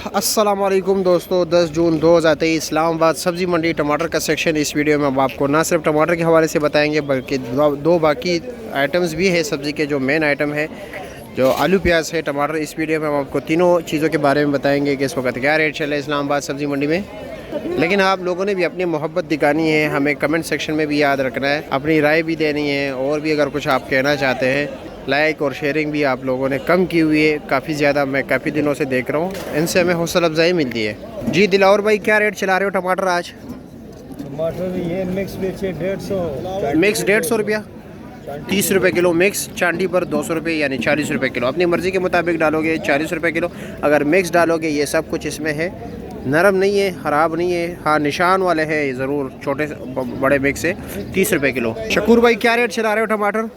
अस्सलामुअलैकुम दोस्तों, 10 जून 2023 इस्लामाबाद सब्ज़ी मंडी टमाटर का सेक्शन। इस वीडियो में हम आपको ना सिर्फ टमाटर के हवाले से बताएंगे बल्कि दो बाकी आइटम्स भी है सब्ज़ी के। जो मेन आइटम है जो आलू प्याज है, टमाटर, इस वीडियो में हम आपको तीनों चीज़ों के बारे में बताएंगे कि इस वक्त क्या रेट चल रहा है इस्लामाबाद सब्ज़ी मंडी में। लेकिन आप लोगों ने भी अपनी मोहब्बत दिखानी है, हमें कमेंट सेक्शन में भी याद रखना है, अपनी राय भी देनी है, और भी अगर कुछ आप कहना चाहते हैं। लाइक और शेयरिंग भी आप लोगों ने कम की हुई है काफ़ी ज़्यादा, मैं काफ़ी दिनों से देख रहा हूँ, इनसे हमें हौसला अफजाई मिलती है। जी दिलावर भाई, क्या रेट चला रहे हो टमाटर आज? टमाटर ये मिक्स बेचे 150, मिक्स 150 रुपया, 30 रुपये किलो मिक्स। चांदी पर 200 रुपये यानी 40 रुपये किलो। अपनी मर्ज़ी के मुताबिक डालोगे 40 रुपये किलो। अगर मिक्स डालोगे, ये सब कुछ इसमें है, नरम नहीं है, ख़राब नहीं है, हाँ निशान वाले है ज़रूर, छोटे बड़े मिक्स है। 30 रुपये किलो। शकूर भाई, क्या रेट चला रहे हो टमाटर?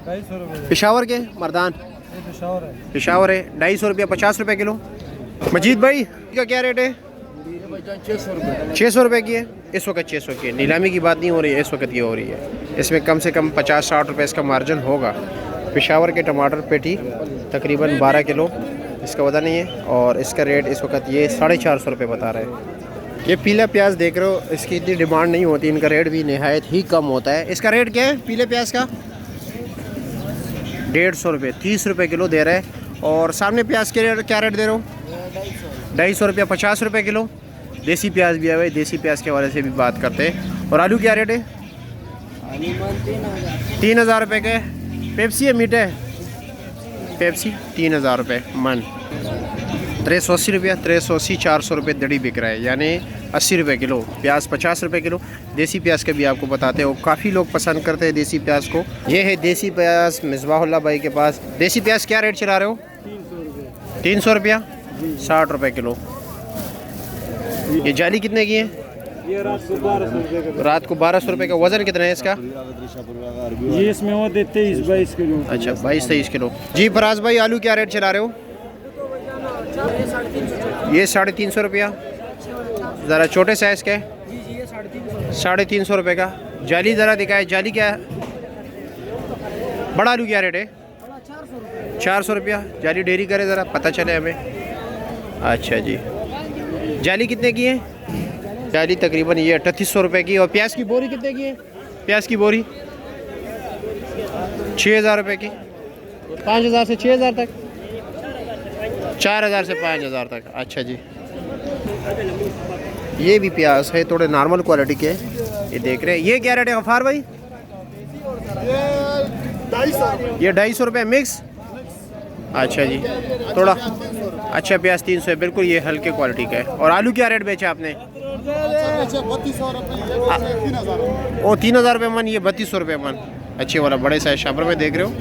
250 रुपये। पेशावर के मर्दान? पेशावर है 250 रुपया, 50 रुपये किलो। मजीद भाई का क्या रेट है? 600 रुपये की है इस वक्त। 600 की है, नीलामी की बात नहीं हो रही है, इस वक्त ये हो रही है। इसमें कम से कम 50-60 रुपये इसका मार्जिन होगा। पेशावर के टमाटर पेटी तकरीबन 12 किलो, इसका पता नहीं है। और इसका रेट इस वक्त ये 450 रुपये बता रहे हैं। ये पीला प्याज देख रहे हो, इसकी इतनी डिमांड नहीं होती, इनका रेट भी नहायत ही कम होता है। इसका रेट क्या है पीले प्याज का? 150 रुपये, 30 रुपये किलो दे रहे हैं। और सामने प्याज के रेट क्या रेट दे रहे हो? 250 रुपया, 50 रुपये किलो। देसी प्याज भी है भाई, देसी प्याज के वाले से भी बात करते हैं। और आलू क्या रेट है? 3000 रुपये के। पेप्सी है मीठा है? पेप्सी 3000 रुपये मन। 380 रुपया, 380, 400 रुपये दड़ी बिक रहा है, यानी 80 रुपये किलो। प्याज 50 रुपये किलो। देसी प्याज के भी आपको बताते हो, काफ़ी लोग पसंद करते हैं देसी प्याज को। ये है देसी प्याज मिसबाहुल्लाह भाई के पास। देसी प्याज क्या रेट चला रहे हो? 300 रुपया, 60 रुपये किलो। ये जाली कितने की है? ये रात को 1200 रुपये का। रात को 1200 रुपये का। वज़न कितना है इसका? ये इसमें होते 23-22 किलो। अच्छा, 22-23 किलो। जी फराज भाई, आलू क्या रेट चला रहे हो? ये 350 रुपया। ज़रा छोटे साइज़ का है, 350 रुपये का। जाली ज़रा दिखाए, जाली क्या है? बड़ा आलू क्या रेट है? 400 रुपया। जाली डेरी करे ज़रा पता चले हमें। अच्छा जी, जाली कितने की है? जाली तकरीबन ये 3800 रुपये की। और प्याज की बोरी कितने की है? प्याज की बोरी 6000 रुपये की। 5000 से 6000 तक, 4000 से 5000 तक। अच्छा जी, ये भी प्याज है, थोड़े नॉर्मल क्वालिटी के, ये देख रहे हैं। ये क्या रेट है गफ़ार भाई? ये 250 रुपये मिक्स। अच्छा जी, थोड़ा अच्छा प्याज 300 है, बिल्कुल ये हल्के क्वालिटी का है। और आलू क्या रेट बेचा आपने? 3200 रुपये मन। ये 3200 रुपये मन। अच्छे वाला बड़े साइज शापर में देख रहे हो।